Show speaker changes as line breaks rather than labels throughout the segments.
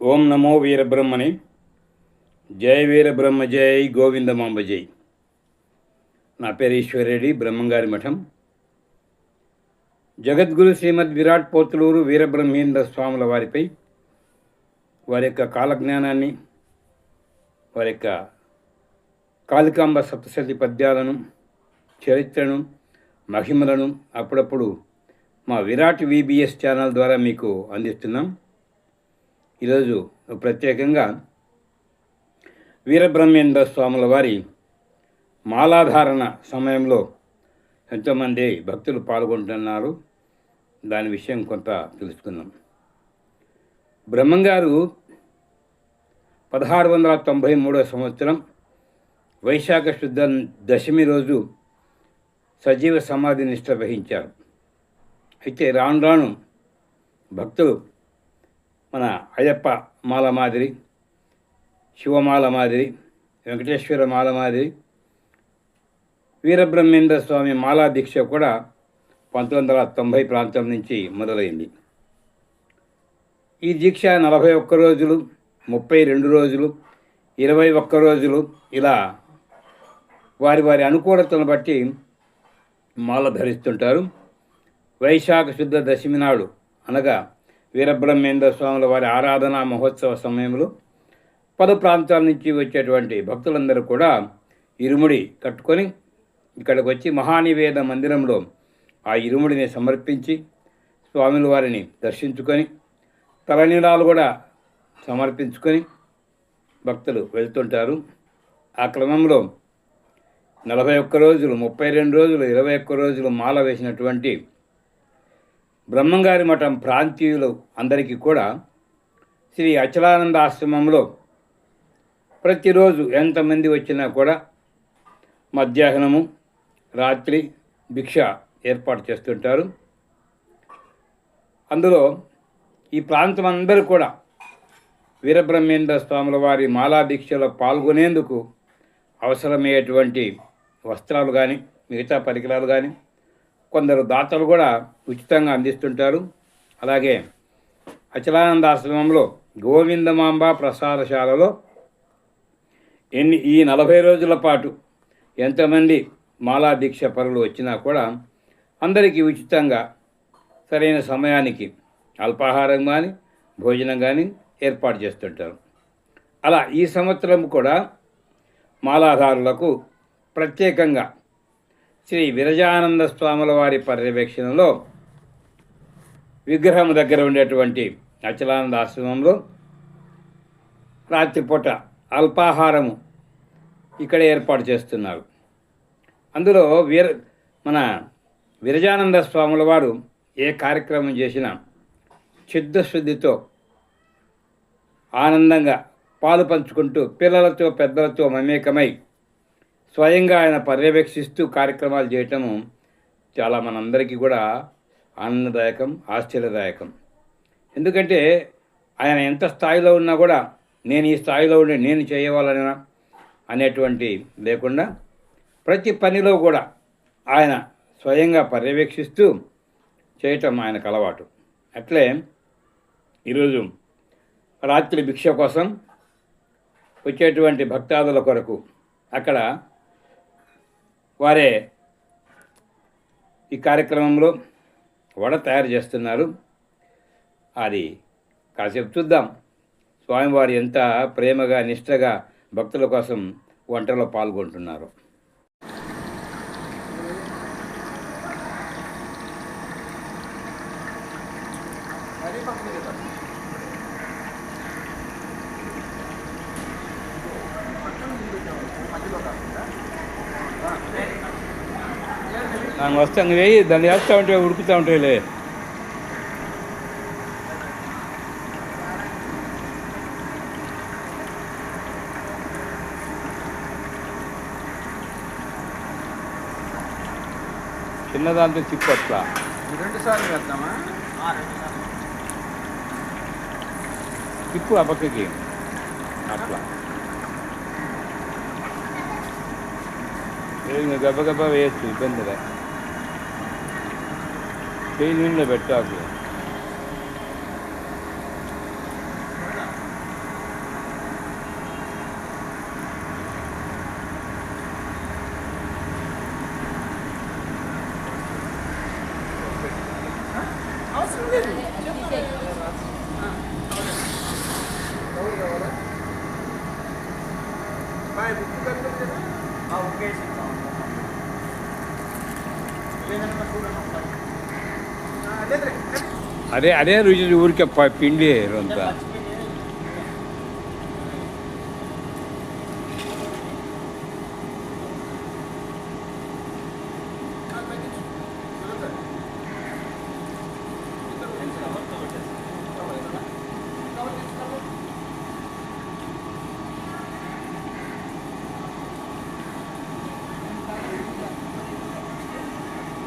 ఓం నమో వీరబ్రహ్మణి. జై వీరబ్రహ్మ జై గోవిందమాంబ జై. నా పేరు ఈశ్వరరెడ్డి, బ్రహ్మంగారి మఠం. జగద్గురు శ్రీమద్ విరాట్ పోతులూరు వీరబ్రహ్మేంద్ర స్వాముల వారిపై వారి యొక్క కాలజ్ఞానాన్ని, వారి యొక్క కాళికాంబ సప్తశతి పద్యాలను, చరిత్రను, మహిమలను అప్పుడప్పుడు మా విరాట్ విబిఎస్ ఛానల్ ద్వారా మీకు అందిస్తున్నాం. ఈరోజు ప్రత్యేకంగా వీరబ్రహ్మేంద్ర స్వాముల వారి మాలాధారణ సమయంలో ఎంతోమంది భక్తులు పాల్గొంటున్నారు. దాని విషయం కొంత తెలుసుకుందాం. బ్రహ్మంగారు 1693 సంవత్సరం వైశాఖ శుద్ధ దశమి రోజు సజీవ సమాధి నిష్ఠ వహించారు. అయితే రాను రాను భక్తులు మన అయ్యప్ప మాల మాదిరి, శివమాల మాదిరి, వెంకటేశ్వర మాల మాదిరి వీరబ్రహ్మేంద్ర స్వామి మాలా దీక్ష కూడా 1990 ప్రాంతం నుంచి మొదలైంది. ఈ దీక్ష 41 రోజులు, 32 రోజులు, 21 రోజులు ఇలా వారి వారి అనుకూలతను బట్టి మాల ధరిస్తుంటారు. వైశాఖ శుద్ధ దశమి నాడు అనగా వీరబ్రహ్మేంద్ర స్వాముల వారి ఆరాధనా మహోత్సవ సమయంలో పలు ప్రాంతాల నుంచి వచ్చేటువంటి భక్తులందరూ కూడా ఇరుముడి కట్టుకొని ఇక్కడికి వచ్చి మహానివేద మందిరంలో ఆ ఇరుముడిని సమర్పించి స్వాముల వారిని దర్శించుకొని తలనీలాలు కూడా సమర్పించుకొని భక్తులు వెళ్తుంటారు. ఆ క్రమంలో 41 రోజులు, 32 రోజులు, 21 రోజులు మాల వేసినటువంటి బ్రహ్మంగారి మఠం ప్రాంతీయులు అందరికీ కూడా శ్రీ అచలానంద ఆశ్రమంలో ప్రతిరోజు ఎంతమంది వచ్చినా కూడా మధ్యాహ్నము, రాత్రి భిక్ష ఏర్పాటు చేస్తుంటారు. అందులో ఈ ప్రాంతం అందరూ కూడా వీరబ్రహ్మేంద్ర స్వాముల వారి మాలా దీక్షలో పాల్గొనేందుకు అవసరమయ్యేటువంటి వస్త్రాలు కానీ, మిగతా పరికరాలు కానీ కొందరు దాతలు కూడా ఉచితంగా అందిస్తుంటారు. అలాగే అచలానంద ఆశ్రమంలో గోవిందమాంబ ప్రసాదశాలలో ఈ 40 రోజుల పాటు ఎంతమంది మాలా దీక్ష పరులు వచ్చినా కూడా అందరికీ ఉచితంగా సరైన సమయానికి అల్పాహారం కానీ, భోజనం కానీ ఏర్పాటు చేస్తుంటారు. అలా ఈ సంవత్సరం కూడా మాలాధారులకు ప్రత్యేకంగా శ్రీ విరజానంద స్వాముల వారి పర్యవేక్షణలో విగ్రహం దగ్గర ఉండేటువంటి అచలానంద ఆశ్రమంలో రాత్రిపూట అల్పాహారము ఇక్కడ ఏర్పాటు చేస్తున్నారు. అందులో మన విరజానంద స్వాముల వారు ఏ కార్యక్రమం చేసినా చిత్తశుద్ధితో ఆనందంగా పాలు పంచుకుంటూ పిల్లలతో పెద్దలతో మమేకమై స్వయంగా ఆయన పర్యవేక్షిస్తూ కార్యక్రమాలు చేయటము చాలా మనందరికీ కూడా ఆనందదాయకం, ఆశ్చర్యదాయకం. ఎందుకంటే ఆయన ఎంత స్థాయిలో ఉన్నా కూడా నేను ఈ స్థాయిలో ఉండి నేను చేయవాలన్నా అనేటువంటి లేకుండా ప్రతి పనిలో కూడా ఆయన స్వయంగా పర్యవేక్షిస్తూ చేయటం ఆయనకు అలవాటు. అట్లే ఈరోజు రాత్రి భిక్ష కోసం వచ్చేటువంటి భక్తాదుల కొరకు అక్కడ వారే ఈ కార్యక్రమంలో వడ తయారు చేస్తున్నారు. అది కాసేపు చూద్దాం. స్వామివారు ఎంత ప్రేమగా, నిష్ఠగా భక్తుల కోసం వంటలో పాల్గొంటున్నారు. నాకు వస్తే అంగ వేయి, దాన్ని వేస్తూ ఉంటే ఉడుకుతూ ఉంటాయిలే. చిన్నదాంతో చిప్పు అట్లా
2 సార్లు వేద్దామా?
చిప్పు ఆ పక్కకి అట్లా గబ్బ గబ్బ వేయచ్చు, ఇబ్బందిలే. చేయి నీళ్ళలో పెట్టాకు. అదే అదే రుచి ఊరికే పిండి అంతా.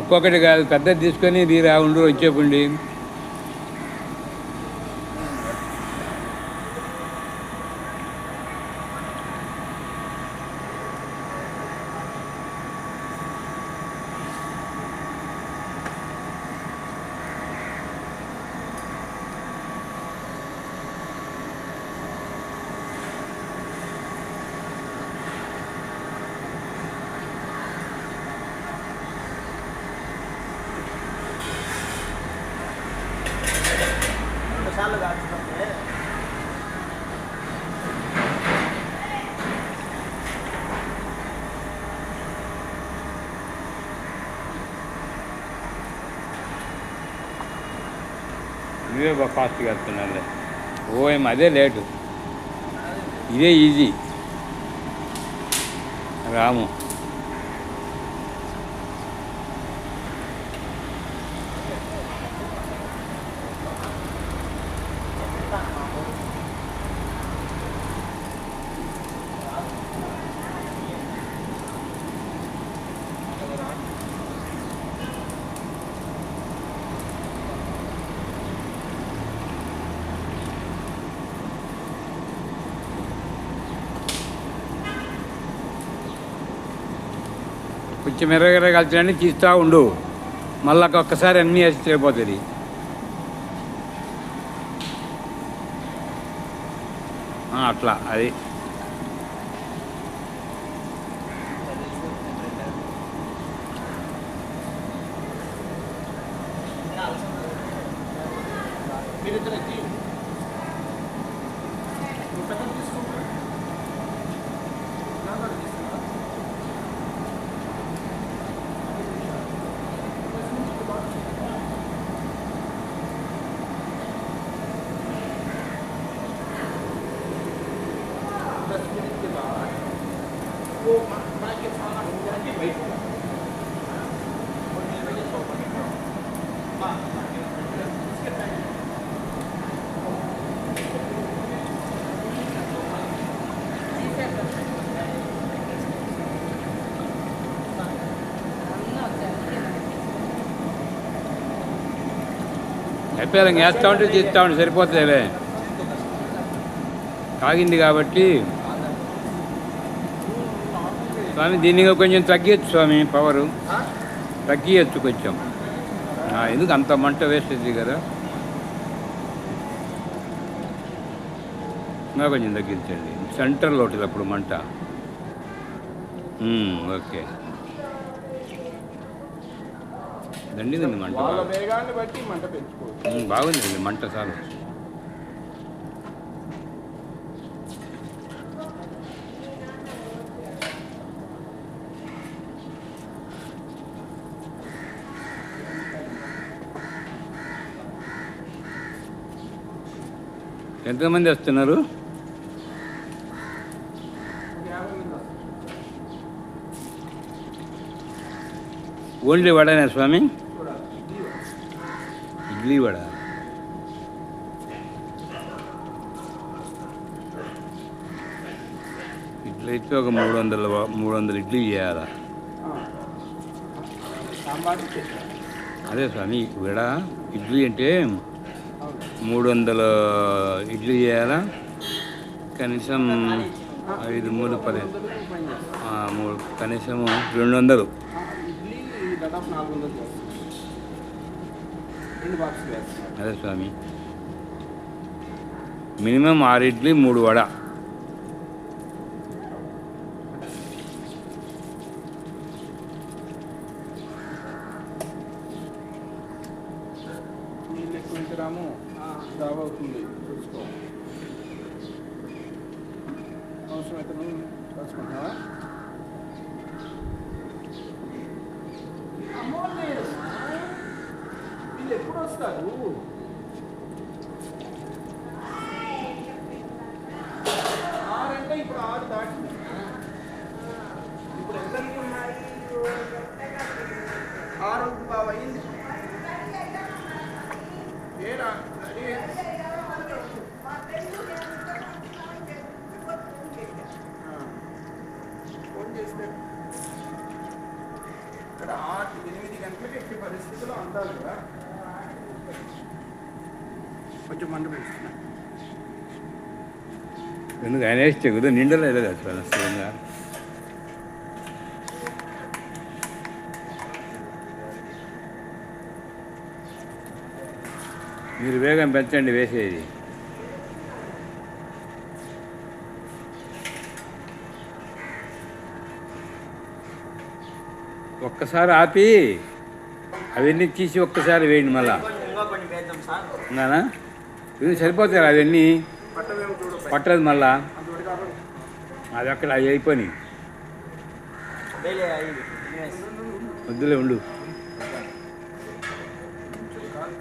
ఒక్కొక్కటి కాదు, పెద్దది తీసుకొని తీరా ఉండు వచ్చేపుండి. ఇవే ఫాస్ట్గా వెళ్తున్నారులే. ఓఎం అదే లేటు, ఇదే ఈజీ. రాము కొంచెం ఎర్రగెర్ర కలిసినన్ని తీస్తూ ఉండు, మళ్ళీ ఒక్కసారి అన్నీ వేసి చేయబోతుంది. అట్లా అది అయిపోయాలి. వేస్తూ ఉంటే తీస్తూ ఉంటే సరిపోతుందిలే, కాగింది కాబట్టి. స్వామి దీన్ని కొంచెం తగ్గించు స్వామి, పవరు తగ్గించచ్చు కొంచెం. ఎందుకు అంత మంట వేస్ట్ అవుతుంది కదా, ఇంకా కొంచెం తగ్గించండి. సెంటర్లో ఉంటుంది అప్పుడు మంట. ఓకే, దండిదండి మంట, బాగుందండి మంట చాలు. ఎంతమంది వస్తున్నారు? ఓన్లీ వడనా స్వామి? ఇడ్లీ వడ. ఇడ్లీ అయితే ఒక 300 ఇడ్లీ చేయాలా? అదే స్వామి, వడ ఇడ్లీ అంటే 300 ఇడ్లీ చేయాలా? కనీసం 5 3 10 కనీసం 200. అదే స్వామి, మినిమం 6 ఇడ్లీ 3 వడ.
అవుతుంది చూసుకో, అవసరమైతే నువ్వు కలుసుకుంటున్నావా? అమ్మోళ్ళు లేరమ్మా. వీళ్ళు ఎప్పుడు వస్తారు? ఆరంటే ఇప్పుడు 6 దాటింది. ఇప్పుడు ఎంతకి ఉన్నాయి? 6:15 అయింది. ఏరా రెడీ ఫోన్ చేస్తే ఇక్కడ 8 గంటలకు ఎక్కే పరిస్థితిలో అంటారు కదా. కొంచెం మంట పెంచుతున్నా.
ఎందుకు ఆయన వేస్తే కదా నిండలేదు అసలు అసలు మీరు వేగం పెంచండి వేసేది. ఒక్కసారి ఆపి అవన్నీ తీసి ఒక్కసారి వేయండి మళ్ళా. నానా ఇది సరిపోతాయి అవన్నీ
పట్టవేమో చూడు.
పట్టదు మళ్ళా.
అంతవరకు కావాలి.
అది అక్కడ అవి అయిపోయి వద్దులే ఉండు.
కాల్